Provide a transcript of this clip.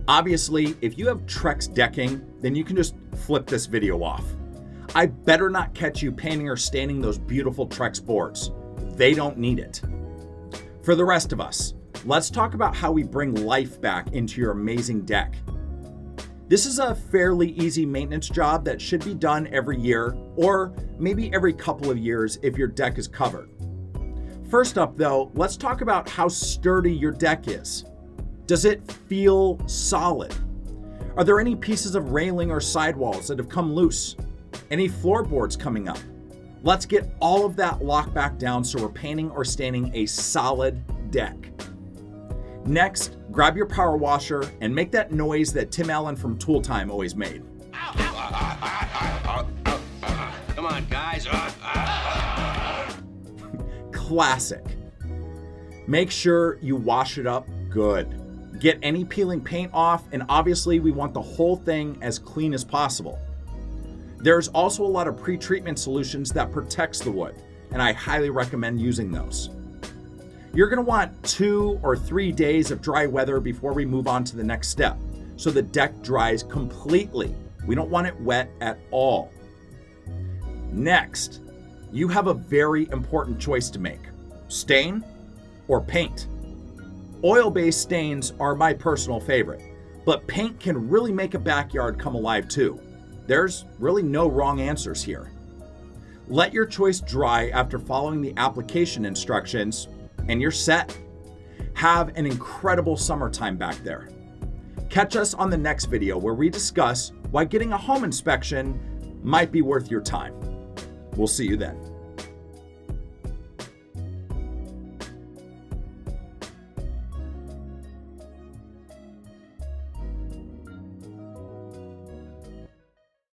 Obviously, if you have Trex decking, then you can just flip this video off. I better not catch you painting or staining those beautiful Trex boards. They don't need it. For the rest of us, let's talk about how we bring life back into your amazing deck. This is a fairly easy maintenance job that should be done every year, or maybe every couple of years if your deck is covered. First up though, let's talk about how sturdy your deck is. Does it feel solid? Are there any pieces of railing or sidewalls that have come loose? Any floorboards coming up? Let's get all of that locked back down so we're painting or staining a solid deck. Next, grab your power washer and make that noise that Tim Allen from Tool Time always made. Come on, guys. Classic. Make sure you wash it up good. Get any peeling paint off, and obviously we want the whole thing as clean as possible. There's also a lot of pre-treatment solutions that protects the wood, and I highly recommend using those. You're gonna want 2 or 3 days of dry weather before we move on to the next step, so the deck dries completely. We don't want it wet at all. Next, you have a very important choice to make: stain or paint. Oil-based stains are my personal favorite, but paint can really make a backyard come alive too. There's really no wrong answers here. Let your choice dry after following the application instructions, and you're set. Have an incredible summertime back there. Catch us on the next video where we discuss why getting a home inspection might be worth your time. We'll see you then.